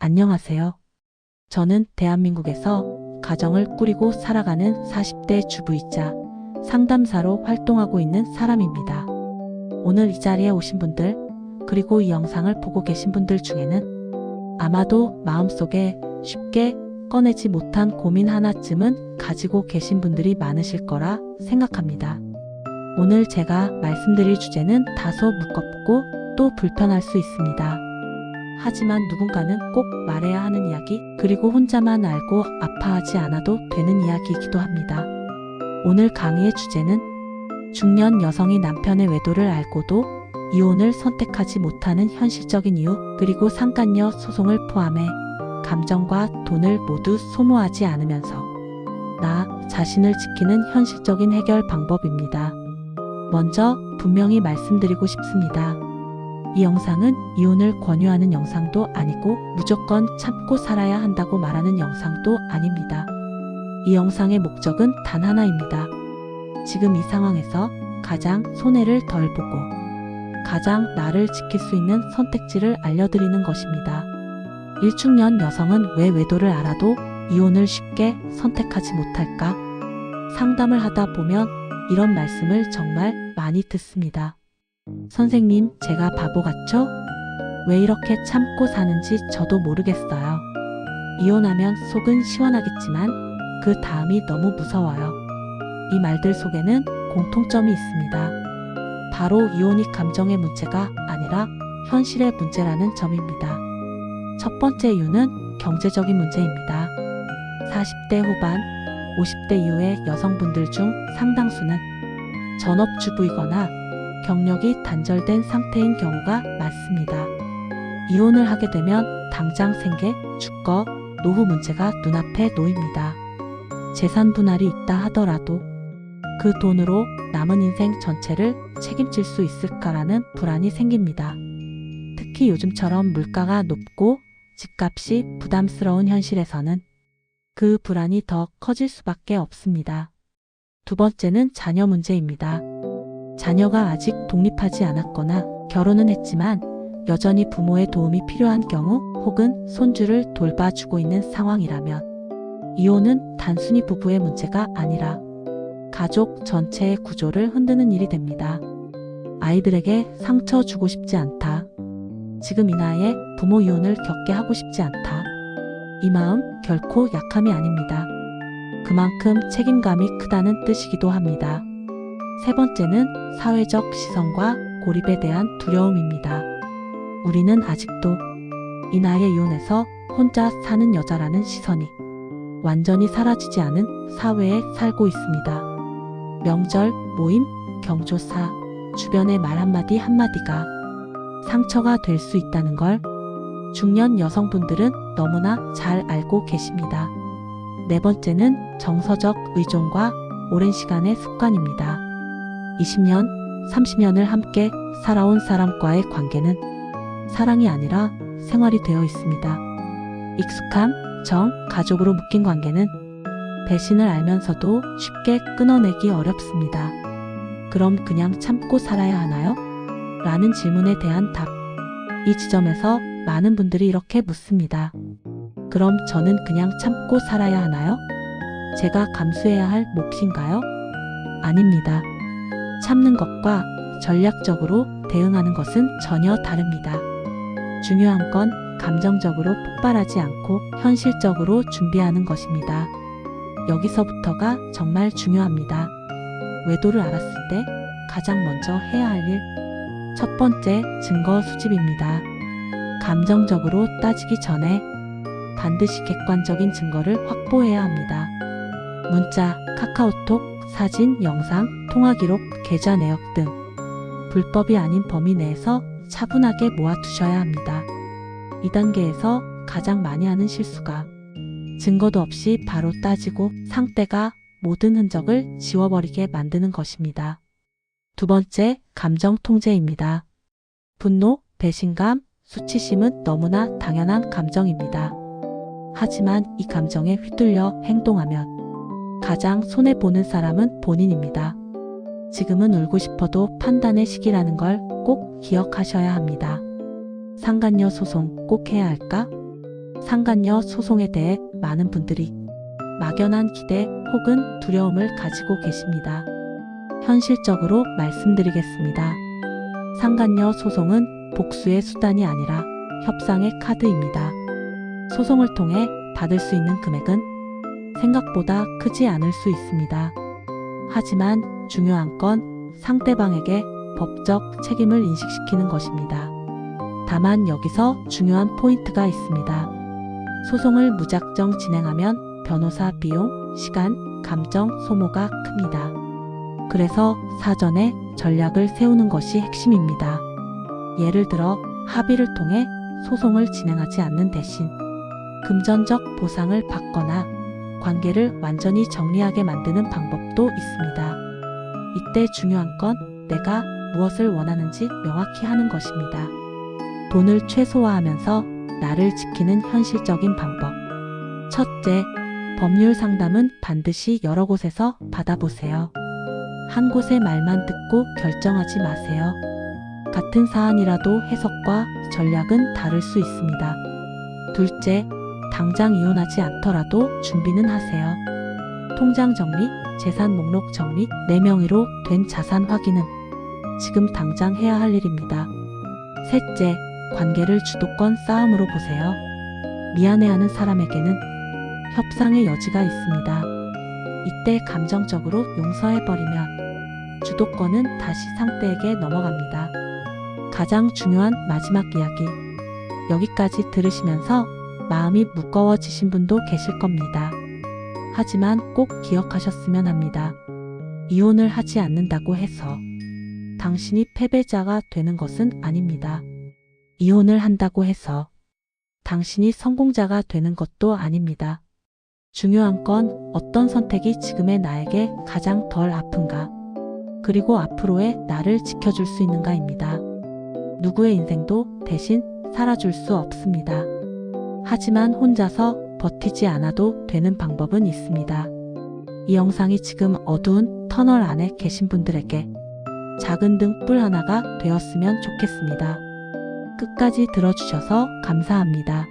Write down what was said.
안녕하세요. 저는 대한민국에서 가정을 꾸리고 살아가는 40대 주부이자 상담사로 활동하고 있는 사람입니다. 오늘 이 자리에 오신 분들, 그리고 이 영상을 보고 계신 분들 중에는 아마도 마음속에 쉽게 꺼내지 못한 고민 하나쯤은 가지고 계신 분들이 많으실 거라 생각합니다. 오늘 제가 말씀드릴 주제는 다소 무겁고 또 불편할 수 있습니다. 하지만 누군가는 꼭 말해야 하는 이야기, 그리고 혼자만 알고 아파하지 않아도 되는 이야기이기도 합니다. 오늘 강의의 주제는 중년 여성이 남편의 외도를 알고도 이혼을 선택하지 못하는 현실적인 이유, 그리고 상간녀 소송을 포함해 감정과 돈을 모두 소모하지 않으면서 나 자신을 지키는 현실적인 해결 방법입니다. 먼저 분명히 말씀드리고 싶습니다. 이 영상은 이혼을 권유하는 영상도 아니고 무조건 참고 살아야 한다고 말하는 영상도 아닙니다. 이 영상의 목적은 단 하나입니다. 지금 이 상황에서 가장 손해를 덜 보고 가장 나를 지킬 수 있는 선택지를 알려드리는 것입니다. 일중년 여성은 왜 외도를 알아도 이혼을 쉽게 선택하지 못할까? 상담을 하다 보면 이런 말씀을 정말 많이 듣습니다. 선생님, 제가 바보 같죠? 왜 이렇게 참고 사는지 저도 모르겠어요. 이혼하면 속은 시원하겠지만 그 다음이 너무 무서워요. 이 말들 속에는 공통점이 있습니다. 바로 이혼이 감정의 문제가 아니라 현실의 문제라는 점입니다. 첫 번째 이유는 경제적인 문제입니다. 40대 후반, 50대 이후의 여성분들 중 상당수는 전업주부이거나 경력이 단절된 상태인 경우가 많습니다. 이혼을 하게 되면 당장 생계, 주거, 노후 문제가 눈앞에 놓입니다. 재산 분할이 있다 하더라도 그 돈으로 남은 인생 전체를 책임질 수 있을까라는 불안이 생깁니다. 특히 요즘처럼 물가가 높고 집값이 부담스러운 현실에서는 그 불안이 더 커질 수밖에 없습니다. 두 번째는 자녀 문제입니다. 자녀가 아직 독립하지 않았거나 결혼은 했지만 여전히 부모의 도움이 필요한 경우, 혹은 손주를 돌봐주고 있는 상황이라면 이혼은 단순히 부부의 문제가 아니라 가족 전체의 구조를 흔드는 일이 됩니다. 아이들에게 상처 주고 싶지 않다. 지금 이 나이에 부모 이혼을 겪게 하고 싶지 않다. 이 마음 결코 약함이 아닙니다. 그만큼 책임감이 크다는 뜻이기도 합니다. 세 번째는 사회적 시선과 고립에 대한 두려움입니다. 우리는 아직도 이 나이에 이혼해서 혼자 사는 여자라는 시선이 완전히 사라지지 않은 사회에 살고 있습니다. 명절, 모임, 경조사, 주변의 말 한마디 한마디가 상처가 될 수 있다는 걸 중년 여성분들은 너무나 잘 알고 계십니다. 네 번째는 정서적 의존과 오랜 시간의 습관입니다. 20년, 30년을 함께 살아온 사람과의 관계는 사랑이 아니라 생활이 되어 있습니다. 익숙함, 정, 가족으로 묶인 관계는 배신을 알면서도 쉽게 끊어내기 어렵습니다. 그럼 그냥 참고 살아야 하나요? 라는 질문에 대한 답. 이 지점에서 많은 분들이 이렇게 묻습니다. 그럼 저는 그냥 참고 살아야 하나요? 제가 감수해야 할 몫인가요? 아닙니다. 참는 것과 전략적으로 대응하는 것은 전혀 다릅니다. 중요한 건 감정적으로 폭발하지 않고 현실적으로 준비하는 것입니다. 여기서부터가 정말 중요합니다. 외도를 알았을 때 가장 먼저 해야 할 일. 첫 번째, 증거 수집입니다. 감정적으로 따지기 전에 반드시 객관적인 증거를 확보해야 합니다. 문자, 카카오톡, 사진, 영상, 통화 기록, 계좌 내역 등 불법이 아닌 범위 내에서 차분하게 모아두셔야 합니다. 이 단계에서 가장 많이 하는 실수가 증거도 없이 바로 따지고 상대가 모든 흔적을 지워버리게 만드는 것입니다. 두 번째, 감정 통제입니다. 분노, 배신감, 수치심은 너무나 당연한 감정입니다. 하지만 이 감정에 휘둘려 행동하면 가장 손해보는 사람은 본인입니다. 지금은 울고 싶어도 판단의 시기라는 걸 꼭 기억하셔야 합니다. 상간녀 소송 꼭 해야 할까? 상간녀 소송에 대해 많은 분들이 막연한 기대 혹은 두려움을 가지고 계십니다. 현실적으로 말씀드리겠습니다. 상간녀 소송은 복수의 수단이 아니라 협상의 카드입니다. 소송을 통해 받을 수 있는 금액은 생각보다 크지 않을 수 있습니다. 하지만 중요한 건 상대방에게 법적 책임을 인식시키는 것입니다. 다만 여기서 중요한 포인트가 있습니다. 소송을 무작정 진행하면 변호사 비용, 시간, 감정 소모가 큽니다. 그래서 사전에 전략을 세우는 것이 핵심입니다. 예를 들어 합의를 통해 소송을 진행하지 않는 대신 금전적 보상을 받거나 관계를 완전히 정리하게 만드는 방법도 있습니다. 이때 중요한 건 내가 무엇을 원하는지 명확히 하는 것입니다. 돈을 최소화하면서 나를 지키는 현실적인 방법. 첫째, 법률 상담은 반드시 여러 곳에서 받아보세요. 한 곳의 말만 듣고 결정하지 마세요. 같은 사안이라도 해석과 전략은 다를 수 있습니다. 둘째, 당장 이혼하지 않더라도 준비는 하세요. 통장 정리, 재산 목록 정리, 내 명의로 된 자산 확인은 지금 당장 해야 할 일입니다. 셋째, 관계를 주도권 싸움으로 보세요. 미안해하는 사람에게는 협상의 여지가 있습니다. 이때 감정적으로 용서해버리면 주도권은 다시 상대에게 넘어갑니다. 가장 중요한 마지막 이야기. 여기까지 들으시면서 마음이 무거워지신 분도 계실 겁니다. 하지만 꼭 기억하셨으면 합니다. 이혼을 하지 않는다고 해서 당신이 패배자가 되는 것은 아닙니다. 이혼을 한다고 해서 당신이 성공자가 되는 것도 아닙니다. 중요한 건 어떤 선택이 지금의 나에게 가장 덜 아픈가, 그리고 앞으로의 나를 지켜줄 수 있는가입니다. 누구의 인생도 대신 살아줄 수 없습니다. 하지만 혼자서 버티지 않아도 되는 방법은 있습니다. 이 영상이 지금 어두운 터널 안에 계신 분들에게 작은 등불 하나가 되었으면 좋겠습니다. 끝까지 들어주셔서 감사합니다.